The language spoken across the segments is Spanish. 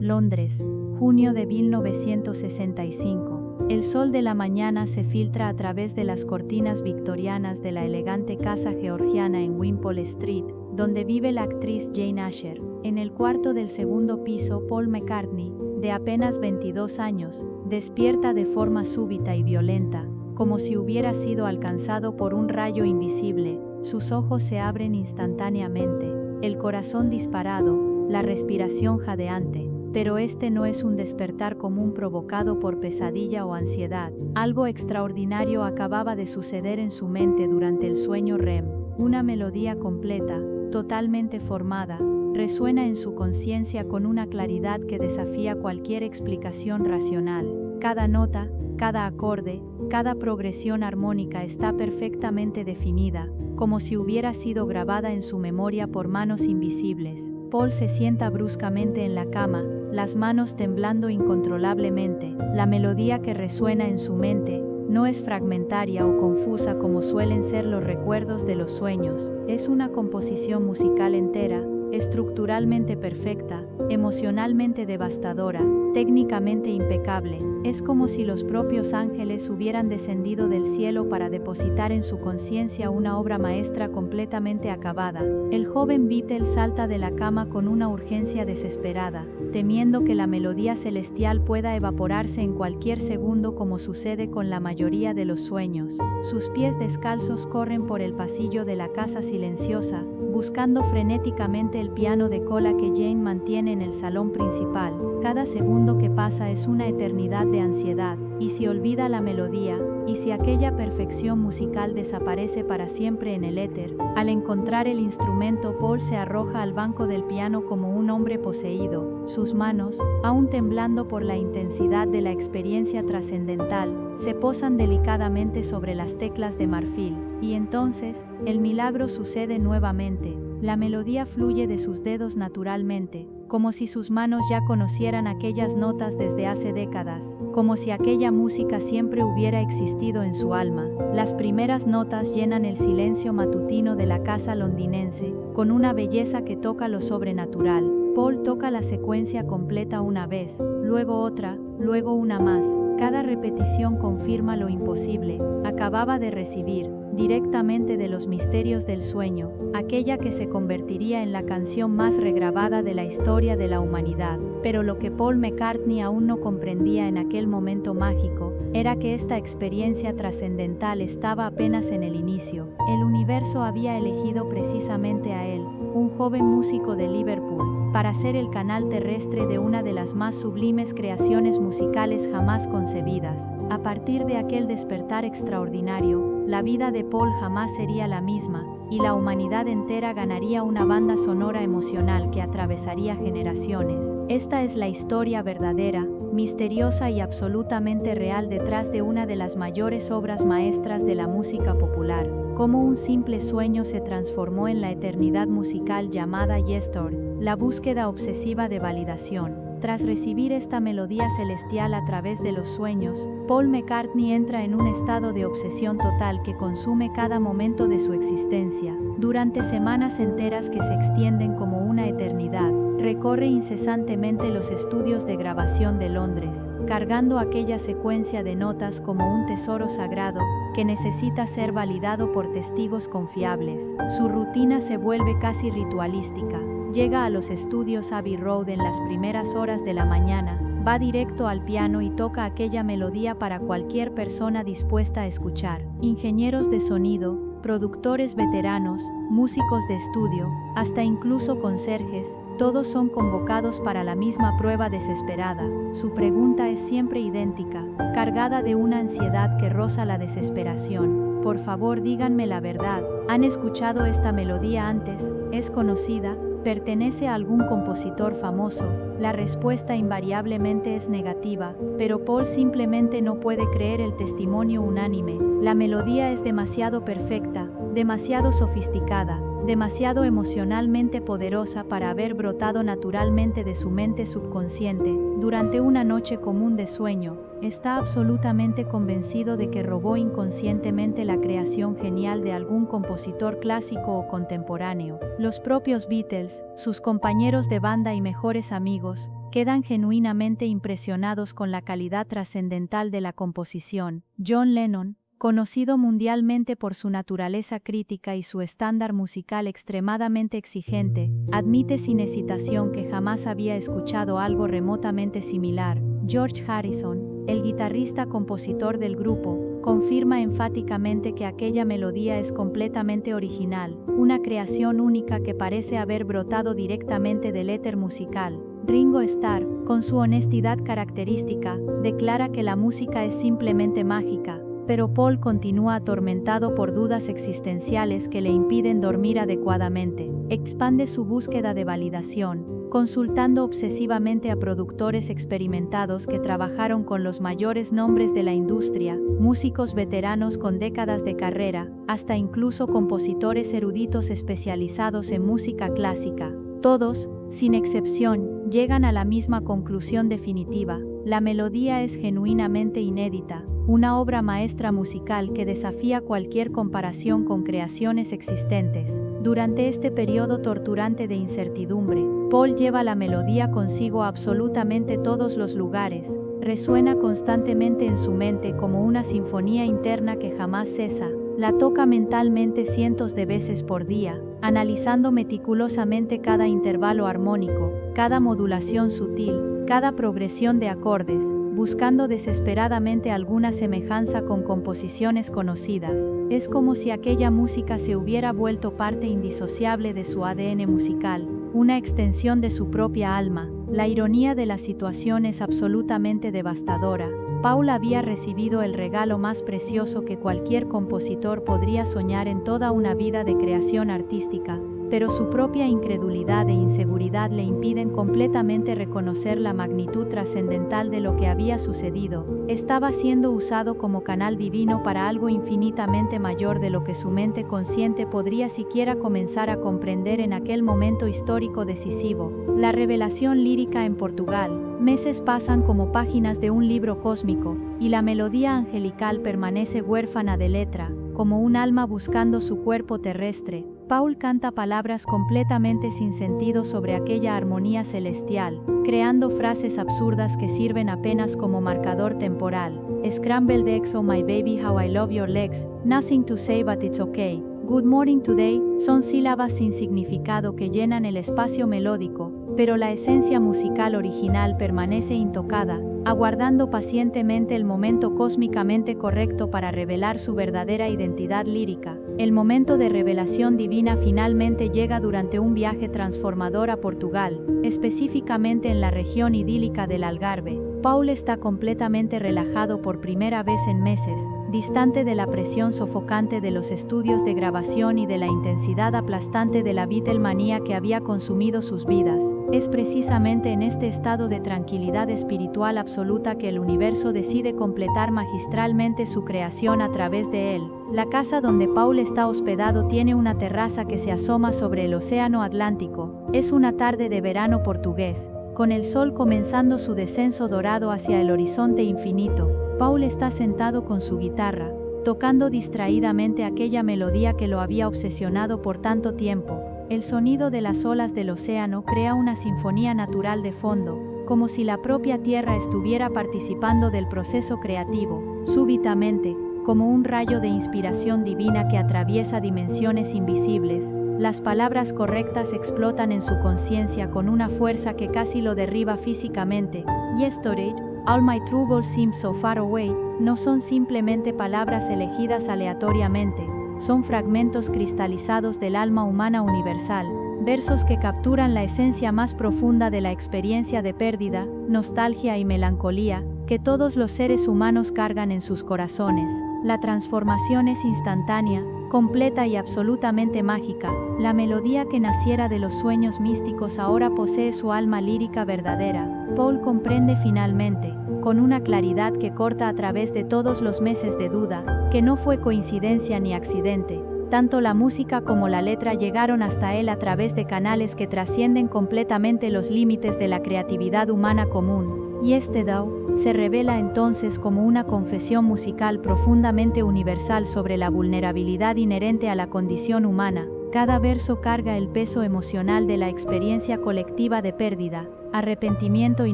Londres, junio de 1965. El sol de la mañana se filtra a través de las cortinas victorianas de la elegante casa georgiana en Wimpole Street, donde vive la actriz Jane Asher. En el cuarto del segundo piso, Paul McCartney, de apenas 22 años, despierta de forma súbita y violenta, como si hubiera sido alcanzado por un rayo invisible. Sus ojos se abren instantáneamente, el corazón disparado, la respiración jadeante. Pero este no es un despertar común provocado por pesadilla o ansiedad. Algo extraordinario acababa de suceder en su mente durante el sueño REM. Una melodía completa, totalmente formada, resuena en su conciencia con una claridad que desafía cualquier explicación racional. Cada nota, cada acorde, cada progresión armónica está perfectamente definida, como si hubiera sido grabada en su memoria por manos invisibles. Paul se sienta bruscamente en la cama, las manos temblando incontrolablemente. La melodía que resuena en su mente no es fragmentaria o confusa como suelen ser los recuerdos de los sueños. Es una composición musical entera, estructuralmente perfecta, emocionalmente devastadora, técnicamente impecable. Es como si los propios ángeles hubieran descendido del cielo para depositar en su conciencia una obra maestra completamente acabada. El joven Beatle salta de la cama con una urgencia desesperada, temiendo que la melodía celestial pueda evaporarse en cualquier segundo como sucede con la mayoría de los sueños. Sus pies descalzos corren por el pasillo de la casa silenciosa, buscando frenéticamente el piano de cola que Jane mantiene en el salón principal. Cada segundo que pasa es una eternidad de ansiedad. ¿Y si olvida la melodía? ¿Y si aquella perfección musical desaparece para siempre en el éter? Al encontrar el instrumento, Paul se arroja al banco del piano como un hombre poseído. Sus manos, aún temblando por la intensidad de la experiencia trascendental, se posan delicadamente sobre las teclas de marfil. Y entonces, el milagro sucede nuevamente. La melodía fluye de sus dedos naturalmente, como si sus manos ya conocieran aquellas notas desde hace décadas, como si aquella música siempre hubiera existido en su alma. Las primeras notas llenan el silencio matutino de la casa londinense, con una belleza que toca lo sobrenatural. Paul toca la secuencia completa una vez, luego otra, luego una más. Cada repetición confirma lo imposible. Acababa de recibir, directamente de los misterios del sueño, aquella que se convertiría en la canción más regrabada de la historia de la humanidad. Pero lo que Paul McCartney aún no comprendía en aquel momento mágico, era que esta experiencia trascendental estaba apenas en el inicio. El universo había elegido precisamente a él, un joven músico de Liverpool, para ser el canal terrestre de una de las más sublimes creaciones musicales jamás concebidas. A partir de aquel despertar extraordinario, la vida de Paul jamás sería la misma, y la humanidad entera ganaría una banda sonora emocional que atravesaría generaciones. Esta es la historia verdadera, misteriosa y absolutamente real detrás de una de las mayores obras maestras de la música popular. Cómo un simple sueño se transformó en la eternidad musical llamada Yesterday, la búsqueda obsesiva de validación. Tras recibir esta melodía celestial a través de los sueños, Paul McCartney entra en un estado de obsesión total que consume cada momento de su existencia. Durante semanas enteras que se extienden como una eternidad, recorre incesantemente los estudios de grabación de Londres, cargando aquella secuencia de notas como un tesoro sagrado que necesita ser validado por testigos confiables. Su rutina se vuelve casi ritualística. Llega a los estudios Abbey Road en las primeras horas de la mañana, va directo al piano y toca aquella melodía para cualquier persona dispuesta a escuchar. Ingenieros de sonido, productores veteranos, músicos de estudio, hasta incluso conserjes, todos son convocados para la misma prueba desesperada. Su pregunta es siempre idéntica, cargada de una ansiedad que roza la desesperación. Por favor, díganme la verdad. ¿Han escuchado esta melodía antes? ¿Es conocida? ¿Pertenece a algún compositor famoso? La respuesta invariablemente es negativa, pero Paul simplemente no puede creer el testimonio unánime. La melodía es demasiado perfecta, demasiado sofisticada, demasiado emocionalmente poderosa para haber brotado naturalmente de su mente subconsciente, durante una noche común de sueño, está absolutamente convencido de que robó inconscientemente la creación genial de algún compositor clásico o contemporáneo. Los propios Beatles, sus compañeros de banda y mejores amigos, quedan genuinamente impresionados con la calidad trascendental de la composición. John Lennon, conocido mundialmente por su naturaleza crítica y su estándar musical extremadamente exigente, admite sin hesitación que jamás había escuchado algo remotamente similar. George Harrison, el guitarrista-compositor del grupo, confirma enfáticamente que aquella melodía es completamente original, una creación única que parece haber brotado directamente del éter musical. Ringo Starr, con su honestidad característica, declara que la música es simplemente mágica, pero Paul continúa atormentado por dudas existenciales que le impiden dormir adecuadamente. Expande su búsqueda de validación, consultando obsesivamente a productores experimentados que trabajaron con los mayores nombres de la industria, músicos veteranos con décadas de carrera, hasta incluso compositores eruditos especializados en música clásica. Todos, sin excepción, llegan a la misma conclusión definitiva: la melodía es genuinamente inédita, una obra maestra musical que desafía cualquier comparación con creaciones existentes. Durante este periodo torturante de incertidumbre, Paul lleva la melodía consigo a absolutamente todos los lugares, resuena constantemente en su mente como una sinfonía interna que jamás cesa, la toca mentalmente cientos de veces por día, analizando meticulosamente cada intervalo armónico, cada modulación sutil, cada progresión de acordes, buscando desesperadamente alguna semejanza con composiciones conocidas. Es como si aquella música se hubiera vuelto parte indisociable de su ADN musical, una extensión de su propia alma. La ironía de la situación es absolutamente devastadora. Paul había recibido el regalo más precioso que cualquier compositor podría soñar en toda una vida de creación artística, pero su propia incredulidad e inseguridad le impiden completamente reconocer la magnitud trascendental de lo que había sucedido. Estaba siendo usado como canal divino para algo infinitamente mayor de lo que su mente consciente podría siquiera comenzar a comprender en aquel momento histórico decisivo. La revelación lírica en Portugal. Meses pasan como páginas de un libro cósmico, y la melodía angelical permanece huérfana de letra, como un alma buscando su cuerpo terrestre. Paul canta palabras completamente sin sentido sobre aquella armonía celestial, creando frases absurdas que sirven apenas como marcador temporal. Scrambled eggs, oh my baby, how I love your legs, nothing to say but it's okay. Good morning today, son sílabas sin significado que llenan el espacio melódico, pero la esencia musical original permanece intocada, aguardando pacientemente el momento cósmicamente correcto para revelar su verdadera identidad lírica. El momento de revelación divina finalmente llega durante un viaje transformador a Portugal, específicamente en la región idílica del Algarve. Paul está completamente relajado por primera vez en meses, distante de la presión sofocante de los estudios de grabación y de la intensidad aplastante de la Beatlemanía que había consumido sus vidas. Es precisamente en este estado de tranquilidad espiritual absoluta que el universo decide completar magistralmente su creación a través de él. La casa donde Paul está hospedado tiene una terraza que se asoma sobre el océano Atlántico. Es una tarde de verano portugués, con el sol comenzando su descenso dorado hacia el horizonte infinito. Paul está sentado con su guitarra, tocando distraídamente aquella melodía que lo había obsesionado por tanto tiempo. El sonido de las olas del océano crea una sinfonía natural de fondo, como si la propia tierra estuviera participando del proceso creativo. Súbitamente, como un rayo de inspiración divina que atraviesa dimensiones invisibles, las palabras correctas explotan en su conciencia con una fuerza que casi lo derriba físicamente. Yesterday, all my troubles seem so far away, no son simplemente palabras elegidas aleatoriamente, son fragmentos cristalizados del alma humana universal, versos que capturan la esencia más profunda de la experiencia de pérdida, nostalgia y melancolía, que todos los seres humanos cargan en sus corazones. La transformación es instantánea, completa y absolutamente mágica. La melodía que naciera de los sueños místicos ahora posee su alma lírica verdadera. Paul comprende finalmente, con una claridad que corta a través de todos los meses de duda, que no fue coincidencia ni accidente. tanto la música como la letra llegaron hasta él a través de canales que trascienden completamente los límites de la creatividad humana común. Yesterday se revela entonces como una confesión musical profundamente universal sobre la vulnerabilidad inherente a la condición humana. Cada verso carga el peso emocional de la experiencia colectiva de pérdida, arrepentimiento y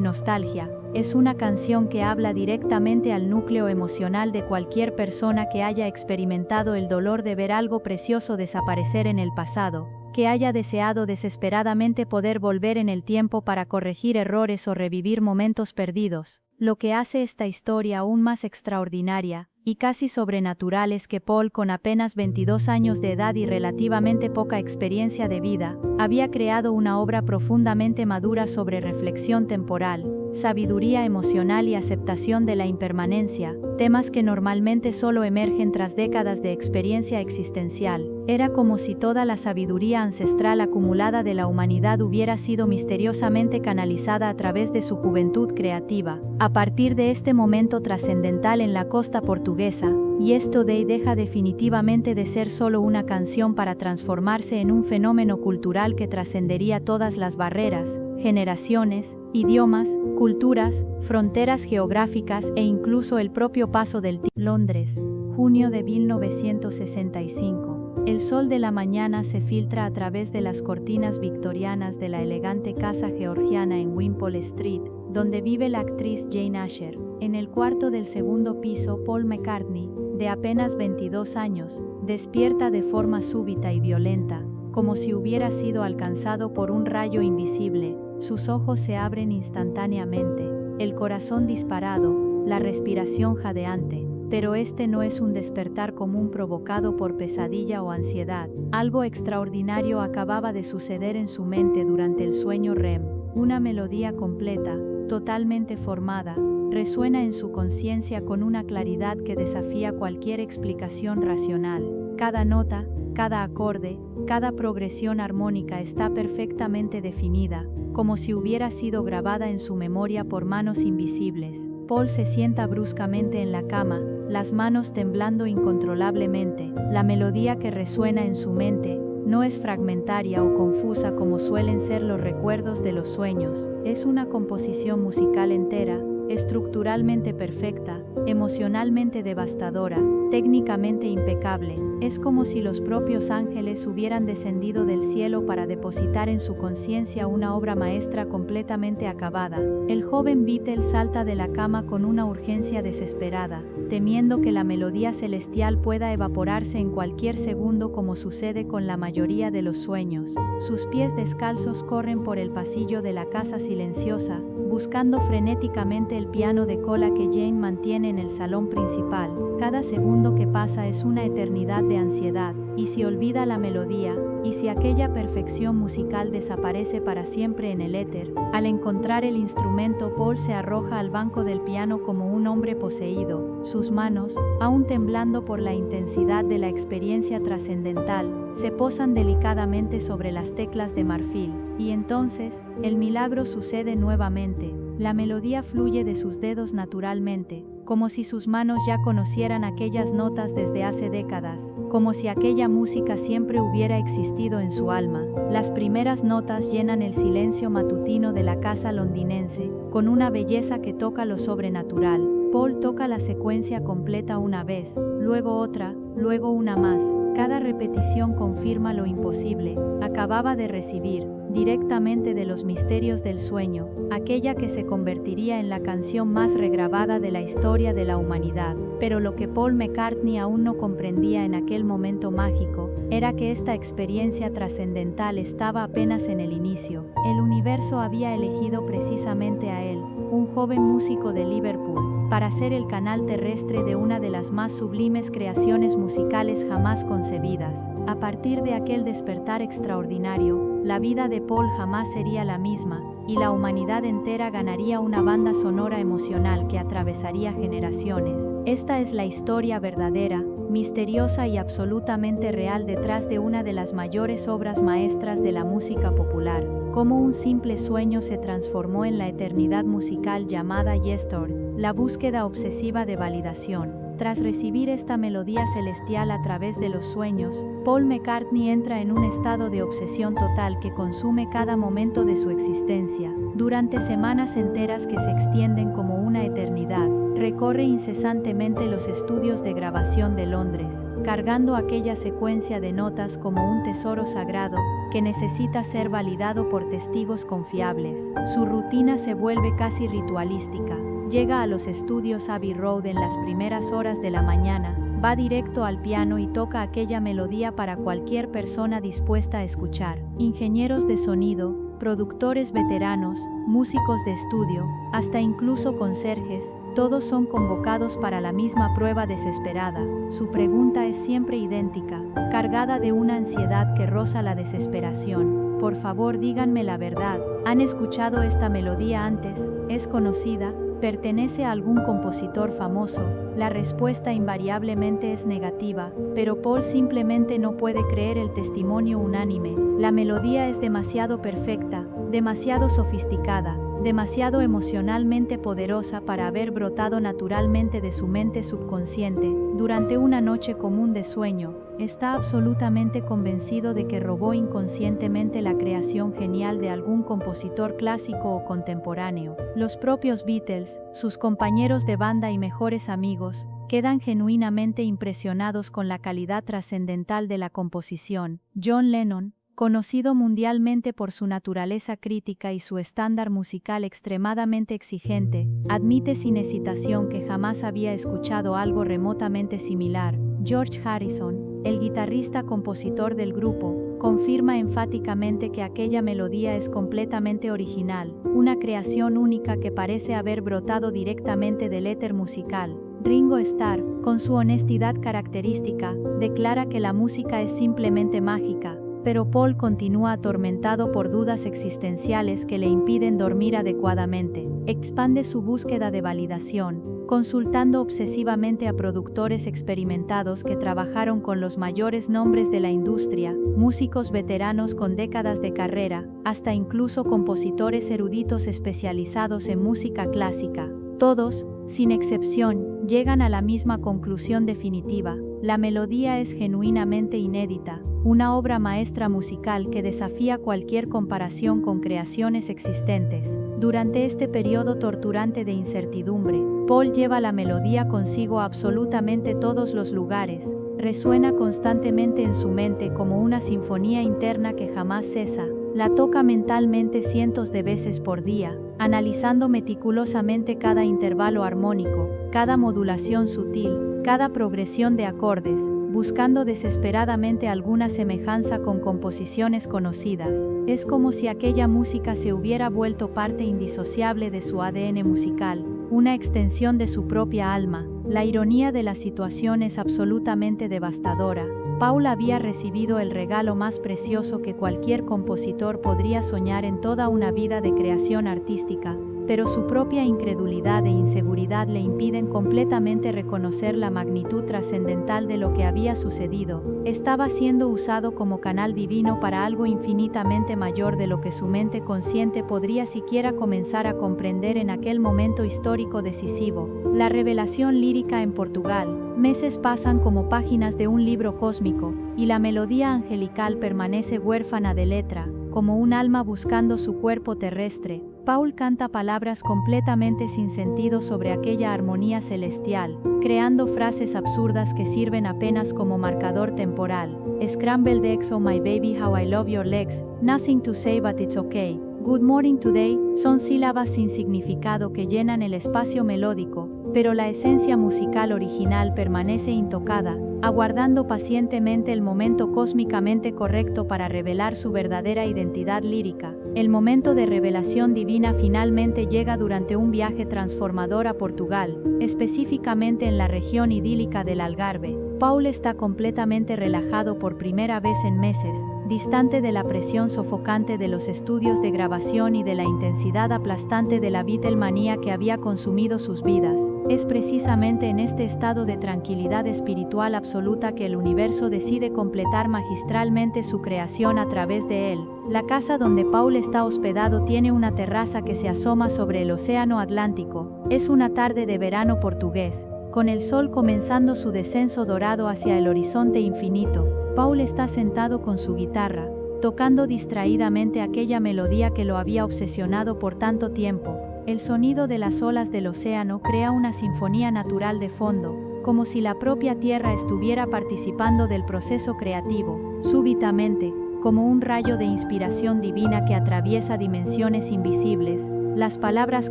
nostalgia. Es una canción que habla directamente al núcleo emocional de cualquier persona que haya experimentado el dolor de ver algo precioso desaparecer en el pasado, que haya deseado desesperadamente poder volver en el tiempo para corregir errores o revivir momentos perdidos. Lo que hace esta historia aún más extraordinaria y casi sobrenatural es que Paul, con apenas 22 años de edad y relativamente poca experiencia de vida, había creado una obra profundamente madura sobre reflexión temporal, sabiduría emocional y aceptación de la impermanencia, temas que normalmente solo emergen tras décadas de experiencia existencial. Era como si toda la sabiduría ancestral acumulada de la humanidad hubiera sido misteriosamente canalizada a través de su juventud creativa. A partir de este momento trascendental en la costa portuguesa, Yesterday deja definitivamente de ser solo una canción para transformarse en un fenómeno cultural que trascendería todas las barreras, generaciones, idiomas, culturas, fronteras geográficas e incluso el propio paso del tiempo. Londres, junio de 1965. El sol de la mañana se filtra a través de las cortinas victorianas de la elegante casa georgiana en Wimpole Street, donde vive la actriz Jane Asher. En el cuarto del segundo piso, Paul McCartney, de apenas 22 años, despierta de forma súbita y violenta, como si hubiera sido alcanzado por un rayo invisible. Sus ojos se abren instantáneamente, el corazón disparado, la respiración jadeante. Pero este no es un despertar común provocado por pesadilla o ansiedad. Algo extraordinario acababa de suceder en su mente durante el sueño REM. Una melodía completa, totalmente formada, resuena en su conciencia con una claridad que desafía cualquier explicación racional. Cada nota, cada acorde, cada progresión armónica está perfectamente definida, como si hubiera sido grabada en su memoria por manos invisibles. Paul se sienta bruscamente en la cama, las manos temblando incontrolablemente. La melodía que resuena en su mente no es fragmentaria o confusa como suelen ser los recuerdos de los sueños. Es una composición musical entera, estructuralmente perfecta, emocionalmente devastadora, técnicamente impecable. Es como si los propios ángeles hubieran descendido del cielo para depositar en su conciencia una obra maestra completamente acabada. El joven Beatle salta de la cama con una urgencia desesperada, temiendo que la melodía celestial pueda evaporarse en cualquier segundo como sucede con la mayoría de los sueños. Sus pies descalzos corren por el pasillo de la casa silenciosa, buscando frenéticamente el piano de cola que Jane mantiene en el salón principal. Cada segundo que pasa es una eternidad de ansiedad, y si olvida la melodía, y si aquella perfección musical desaparece para siempre en el éter. Al encontrar el instrumento, Paul se arroja al banco del piano como un hombre poseído. Sus manos, aún temblando por la intensidad de la experiencia trascendental, se posan delicadamente sobre las teclas de marfil. Y entonces, el milagro sucede nuevamente. La melodía fluye de sus dedos naturalmente, como si sus manos ya conocieran aquellas notas desde hace décadas, como si aquella música siempre hubiera existido en su alma. Las primeras notas llenan el silencio matutino de la casa londinense, con una belleza que toca lo sobrenatural. Paul toca la secuencia completa una vez, luego otra, luego una más. Cada repetición confirma lo imposible. Acababa de recibir, directamente de los misterios del sueño, aquella que se convertiría en la canción más regrabada de la historia de la humanidad. Pero lo que Paul McCartney aún no comprendía en aquel momento mágico, era que esta experiencia trascendental estaba apenas en el inicio. El universo había elegido precisamente a él, un joven músico de Liverpool, para ser el canal terrestre de una de las más sublimes creaciones musicales jamás concebidas. A partir de aquel despertar extraordinario, la vida de Paul jamás sería la misma, y la humanidad entera ganaría una banda sonora emocional que atravesaría generaciones. Esta es la historia verdadera, misteriosa y absolutamente real detrás de una de las mayores obras maestras de la música popular, cómo un simple sueño se transformó en la eternidad musical llamada Yesterday, la búsqueda obsesiva de validación. Tras recibir esta melodía celestial a través de los sueños, Paul McCartney entra en un estado de obsesión total que consume cada momento de su existencia. Durante semanas enteras que se extienden como una eternidad, recorre incesantemente los estudios de grabación de Londres, cargando aquella secuencia de notas como un tesoro sagrado que necesita ser validado por testigos confiables. Su rutina se vuelve casi ritualística. Llega a los estudios Abbey Road en las primeras horas de la mañana, va directo al piano y toca aquella melodía para cualquier persona dispuesta a escuchar. Ingenieros de sonido, productores veteranos, músicos de estudio, hasta incluso conserjes, todos son convocados para la misma prueba desesperada. Su pregunta es siempre idéntica, cargada de una ansiedad que roza la desesperación. Por favor, díganme la verdad. ¿Han escuchado esta melodía antes? ¿Es conocida? ¿Pertenece a algún compositor famoso? La respuesta invariablemente es negativa, pero Paul simplemente no puede creer el testimonio unánime. La melodía es demasiado perfecta, demasiado sofisticada, demasiado emocionalmente poderosa para haber brotado naturalmente de su mente subconsciente. Durante una noche común de sueño, está absolutamente convencido de que robó inconscientemente la creación genial de algún compositor clásico o contemporáneo. Los propios Beatles, sus compañeros de banda y mejores amigos, quedan genuinamente impresionados con la calidad trascendental de la composición. John Lennon, conocido mundialmente por su naturaleza crítica y su estándar musical extremadamente exigente, admite sin hesitación que jamás había escuchado algo remotamente similar. George Harrison, el guitarrista-compositor del grupo, confirma enfáticamente que aquella melodía es completamente original, una creación única que parece haber brotado directamente del éter musical. Ringo Starr, con su honestidad característica, declara que la música es simplemente mágica, pero Paul continúa atormentado por dudas existenciales que le impiden dormir adecuadamente. Expande su búsqueda de validación, consultando obsesivamente a productores experimentados que trabajaron con los mayores nombres de la industria, músicos veteranos con décadas de carrera, hasta incluso compositores eruditos especializados en música clásica. Todos, sin excepción, llegan a la misma conclusión definitiva: la melodía es genuinamente inédita, una obra maestra musical que desafía cualquier comparación con creaciones existentes. Durante este periodo torturante de incertidumbre, Paul lleva la melodía consigo a absolutamente todos los lugares, resuena constantemente en su mente como una sinfonía interna que jamás cesa, la toca mentalmente cientos de veces por día, analizando meticulosamente cada intervalo armónico, cada modulación sutil, cada progresión de acordes, buscando desesperadamente alguna semejanza con composiciones conocidas. Es como si aquella música se hubiera vuelto parte indisociable de su ADN musical, una extensión de su propia alma. La ironía de la situación es absolutamente devastadora. Paul había recibido el regalo más precioso que cualquier compositor podría soñar en toda una vida de creación artística, pero su propia incredulidad e inseguridad le impiden completamente reconocer la magnitud trascendental de lo que había sucedido. Estaba siendo usado como canal divino para algo infinitamente mayor de lo que su mente consciente podría siquiera comenzar a comprender en aquel momento histórico decisivo. La revelación lírica en Portugal. Meses pasan como páginas de un libro cósmico, y la melodía angelical permanece huérfana de letra, como un alma buscando su cuerpo terrestre. Paul canta palabras completamente sin sentido sobre aquella armonía celestial, creando frases absurdas que sirven apenas como marcador temporal. Scrambled eggs, oh my baby, how I love your legs, nothing to say but it's okay. Good morning today, son sílabas sin significado que llenan el espacio melódico, pero la esencia musical original permanece intocada, aguardando pacientemente el momento cósmicamente correcto para revelar su verdadera identidad lírica. El momento de revelación divina finalmente llega durante un viaje transformador a Portugal, específicamente en la región idílica del Algarve. Paul está completamente relajado por primera vez en meses, distante de la presión sofocante de los estudios de grabación y de la intensidad aplastante de la Beatlemanía que había consumido sus vidas. Es precisamente en este estado de tranquilidad espiritual absoluta que el universo decide completar magistralmente su creación a través de él. La casa donde Paul está hospedado tiene una terraza que se asoma sobre el océano Atlántico. Es una tarde de verano portugués, con el sol comenzando su descenso dorado hacia el horizonte infinito. Paul está sentado con su guitarra, tocando distraídamente aquella melodía que lo había obsesionado por tanto tiempo. El sonido de las olas del océano crea una sinfonía natural de fondo, como si la propia tierra estuviera participando del proceso creativo. Súbitamente, como un rayo de inspiración divina que atraviesa dimensiones invisibles, las palabras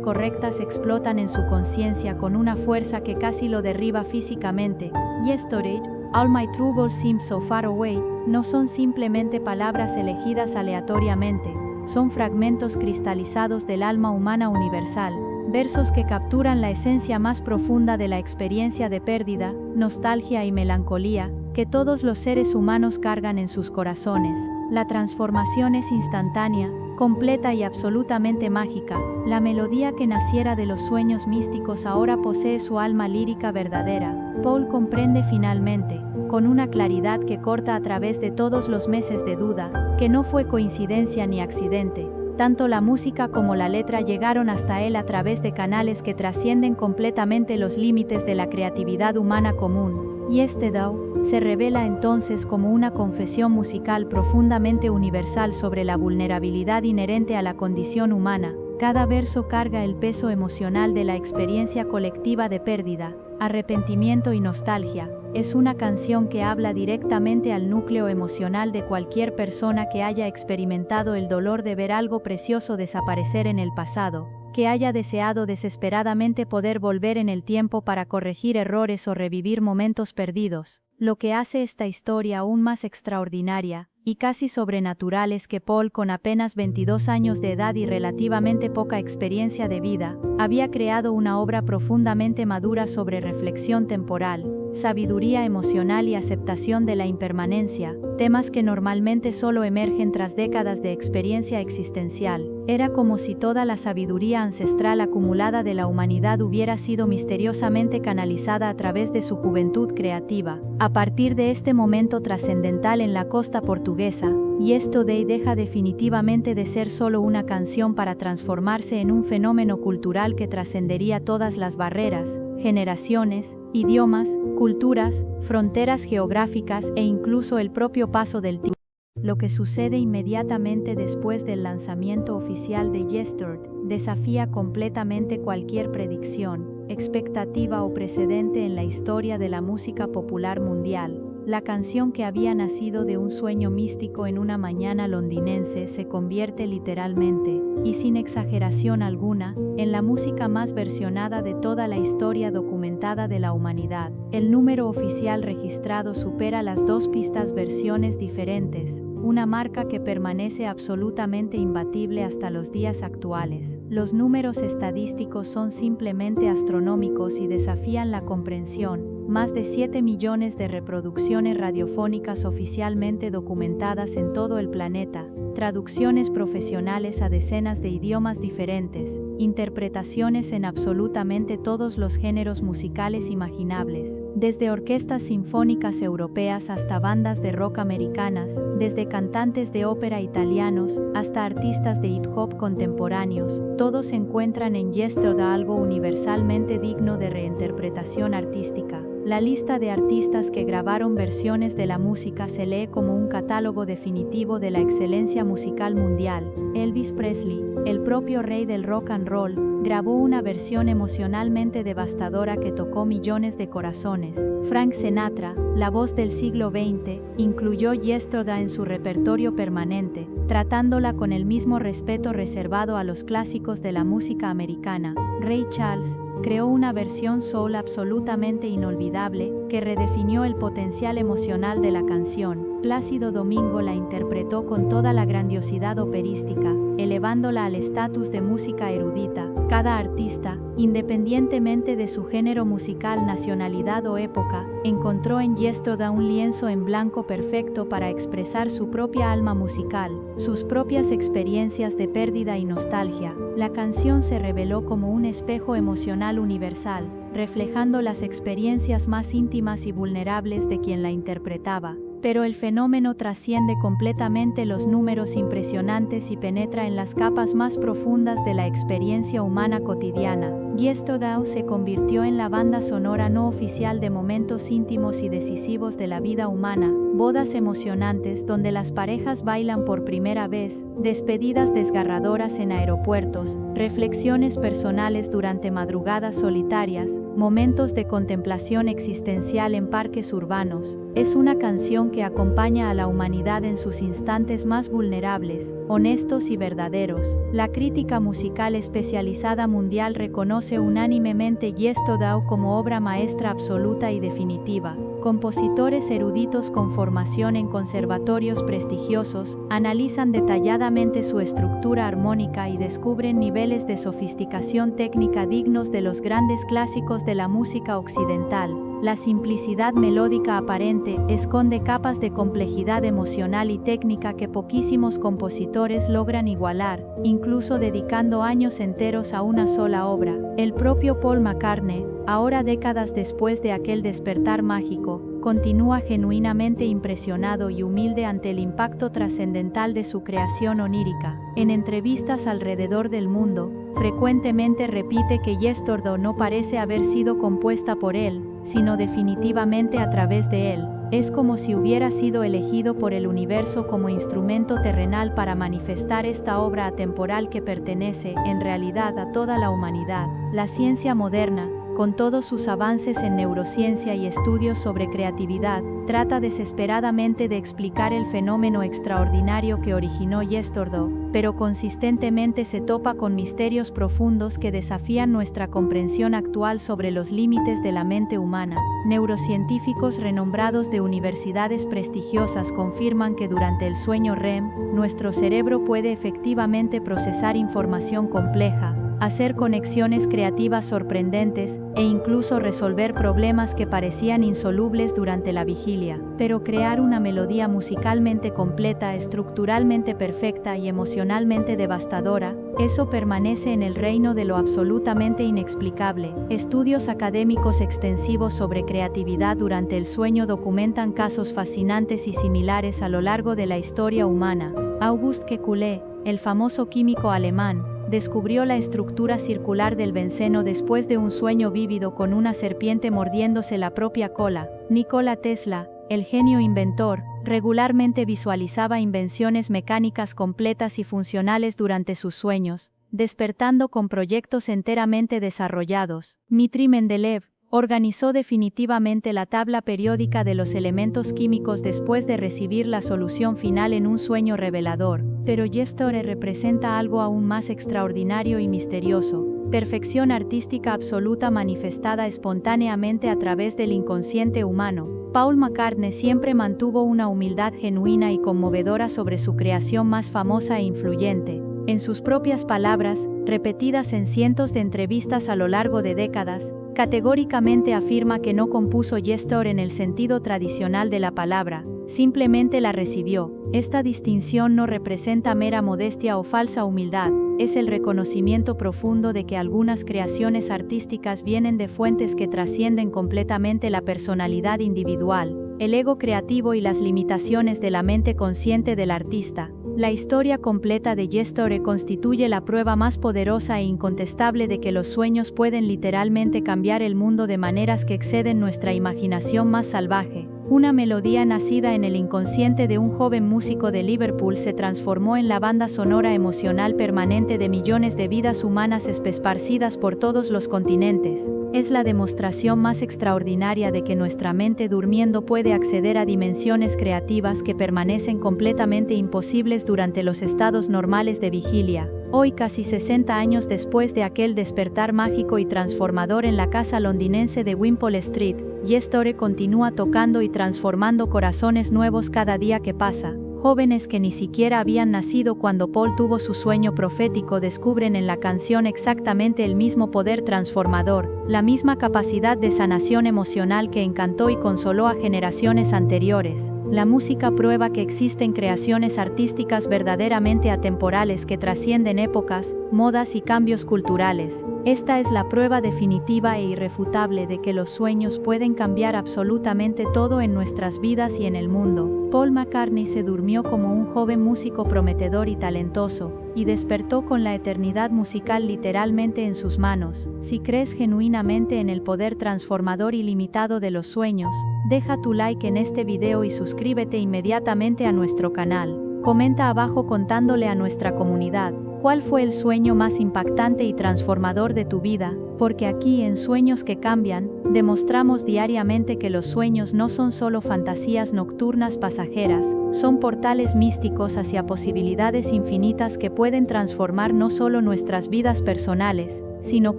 correctas explotan en su conciencia con una fuerza que casi lo derriba físicamente. Yesterday, all my troubles seem so far away, no son simplemente palabras elegidas aleatoriamente, son fragmentos cristalizados del alma humana universal, versos que capturan la esencia más profunda de la experiencia de pérdida, nostalgia y melancolía, que todos los seres humanos cargan en sus corazones. La transformación es instantánea, completa y absolutamente mágica. La melodía que naciera de los sueños místicos ahora posee su alma lírica verdadera. Paul comprende finalmente, con una claridad que corta a través de todos los meses de duda, que no fue coincidencia ni accidente. Tanto la música como la letra llegaron hasta él a través de canales que trascienden completamente los límites de la creatividad humana común. Yesterday se revela entonces como una confesión musical profundamente universal sobre la vulnerabilidad inherente a la condición humana. Cada verso carga el peso emocional de la experiencia colectiva de pérdida, arrepentimiento y nostalgia. Es una canción que habla directamente al núcleo emocional de cualquier persona que haya experimentado el dolor de ver algo precioso desaparecer en el pasado, que haya deseado desesperadamente poder volver en el tiempo para corregir errores o revivir momentos perdidos. Lo que hace esta historia aún más extraordinaria y casi sobrenatural es que Paul, con apenas 22 años de edad y relativamente poca experiencia de vida, había creado una obra profundamente madura sobre reflexión temporal, sabiduría emocional y aceptación de la impermanencia, temas que normalmente solo emergen tras décadas de experiencia existencial. Era como si toda la sabiduría ancestral acumulada de la humanidad hubiera sido misteriosamente canalizada a través de su juventud creativa. A partir de este momento trascendental en la costa portuguesa, Yesterday deja definitivamente de ser solo una canción para transformarse en un fenómeno cultural que trascendería todas las barreras, generaciones, idiomas, culturas, fronteras geográficas e incluso el propio paso del tiempo. Lo que sucede inmediatamente después del lanzamiento oficial de Yesterday desafía completamente cualquier predicción, expectativa o precedente en la historia de la música popular mundial. La canción que había nacido de un sueño místico en una mañana londinense se convierte literalmente, y sin exageración alguna, en la música más versionada de toda la historia documentada de la humanidad. El número oficial registrado supera las 2 pistas versiones diferentes, una marca que permanece absolutamente imbatible hasta los días actuales. Los números estadísticos son simplemente astronómicos y desafían la comprensión. Más de 7 millones de reproducciones radiofónicas oficialmente documentadas en todo el planeta, traducciones profesionales a decenas de idiomas diferentes, interpretaciones en absolutamente todos los géneros musicales imaginables, desde orquestas sinfónicas europeas hasta bandas de rock americanas, desde cantantes de ópera italianos hasta artistas de hip hop contemporáneos, todos encuentran en Yesterday algo universalmente digno de reinterpretación artística. La lista de artistas que grabaron versiones de la música se lee como un catálogo definitivo de la excelencia musical mundial. Elvis Presley, el propio rey del rock and roll, grabó una versión emocionalmente devastadora que tocó millones de corazones. Frank Sinatra, la voz del siglo XX, incluyó Yesterday en su repertorio permanente, tratándola con el mismo respeto reservado a los clásicos de la música americana. Ray Charles creó una versión soul absolutamente inolvidable, que redefinió el potencial emocional de la canción. Plácido Domingo la interpretó con toda la grandiosidad operística. elevándola al estatus de música erudita. Cada artista, independientemente de su género musical, nacionalidad o época, encontró en Yesterday un lienzo en blanco perfecto para expresar su propia alma musical, sus propias experiencias de pérdida y nostalgia. La canción se reveló como un espejo emocional universal, reflejando las experiencias más íntimas y vulnerables de quien la interpretaba. Pero el fenómeno trasciende completamente los números impresionantes y penetra en las capas más profundas de la experiencia humana cotidiana. Yesterday se convirtió en la banda sonora no oficial de momentos íntimos y decisivos de la vida humana, bodas emocionantes donde las parejas bailan por primera vez, despedidas desgarradoras en aeropuertos, reflexiones personales durante madrugadas solitarias, momentos de contemplación existencial en parques urbanos. Es una canción que acompaña a la humanidad en sus instantes más vulnerables, honestos y verdaderos. La crítica musical especializada mundial reconoce unánimemente Yesterday como obra maestra absoluta y definitiva. Compositores eruditos con formación en conservatorios prestigiosos analizan detalladamente su estructura armónica y descubren niveles de sofisticación técnica dignos de los grandes clásicos de la música occidental. La simplicidad melódica aparente esconde capas de complejidad emocional y técnica que poquísimos compositores logran igualar, incluso dedicando años enteros a una sola obra. El propio Paul McCartney, ahora décadas después de aquel despertar mágico, continúa genuinamente impresionado y humilde ante el impacto trascendental de su creación onírica. En entrevistas alrededor del mundo, frecuentemente repite que Yesterday no parece haber sido compuesta por él, sino definitivamente a través de él. Es como si hubiera sido elegido por el universo como instrumento terrenal para manifestar esta obra atemporal que pertenece, en realidad, a toda la humanidad. La ciencia moderna, con todos sus avances en neurociencia y estudios sobre creatividad, trata desesperadamente de explicar el fenómeno extraordinario que originó Yesterday, pero consistentemente se topa con misterios profundos que desafían nuestra comprensión actual sobre los límites de la mente humana. Neurocientíficos renombrados de universidades prestigiosas confirman que durante el sueño REM, nuestro cerebro puede efectivamente procesar información compleja, hacer conexiones creativas sorprendentes, e incluso resolver problemas que parecían insolubles durante la vigilia. Pero crear una melodía musicalmente completa, estructuralmente perfecta y emocionalmente devastadora, eso permanece en el reino de lo absolutamente inexplicable. Estudios académicos extensivos sobre creatividad durante el sueño documentan casos fascinantes y similares a lo largo de la historia humana. Auguste Kekulé, el famoso químico alemán, descubrió la estructura circular del benceno después de un sueño vívido con una serpiente mordiéndose la propia cola. Nikola Tesla, el genio inventor, regularmente visualizaba invenciones mecánicas completas y funcionales durante sus sueños, despertando con proyectos enteramente desarrollados. Dmitri Mendeleev organizó definitivamente la tabla periódica de los elementos químicos después de recibir la solución final en un sueño revelador. Pero Yesterday representa algo aún más extraordinario y misterioso: perfección artística absoluta manifestada espontáneamente a través del inconsciente humano. Paul McCartney siempre mantuvo una humildad genuina y conmovedora sobre su creación más famosa e influyente. En sus propias palabras, repetidas en cientos de entrevistas a lo largo de décadas, categóricamente afirma que no compuso Yesterday en el sentido tradicional de la palabra, simplemente la recibió. Esta distinción no representa mera modestia o falsa humildad, es el reconocimiento profundo de que algunas creaciones artísticas vienen de fuentes que trascienden completamente la personalidad individual, el ego creativo y las limitaciones de la mente consciente del artista. La historia completa de Yesterday constituye la prueba más poderosa e incontestable de que los sueños pueden literalmente cambiar el mundo de maneras que exceden nuestra imaginación más salvaje. Una melodía nacida en el inconsciente de un joven músico de Liverpool se transformó en la banda sonora emocional permanente de millones de vidas humanas esparcidas por todos los continentes. Es la demostración más extraordinaria de que nuestra mente durmiendo puede acceder a dimensiones creativas que permanecen completamente imposibles durante los estados normales de vigilia. Hoy, casi 60 años después de aquel despertar mágico y transformador en la casa londinense de Wimpole Street, Yesterday continúa tocando y transformando corazones nuevos cada día que pasa. Jóvenes que ni siquiera habían nacido cuando Paul tuvo su sueño profético descubren en la canción exactamente el mismo poder transformador, la misma capacidad de sanación emocional que encantó y consoló a generaciones anteriores. La música prueba que existen creaciones artísticas verdaderamente atemporales que trascienden épocas, modas y cambios culturales. Esta es la prueba definitiva e irrefutable de que los sueños pueden cambiar absolutamente todo en nuestras vidas y en el mundo. Paul McCartney se durmió como un joven músico prometedor y talentoso, y despertó con la eternidad musical literalmente en sus manos. Si crees genuinamente en el poder transformador ilimitado de los sueños, deja tu like en este video y suscríbete inmediatamente a nuestro canal. Comenta abajo contándole a nuestra comunidad cuál fue el sueño más impactante y transformador de tu vida, porque aquí en Sueños que Cambian, demostramos diariamente que los sueños no son solo fantasías nocturnas pasajeras, son portales místicos hacia posibilidades infinitas que pueden transformar no solo nuestras vidas personales, sino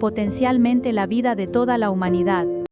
potencialmente la vida de toda la humanidad.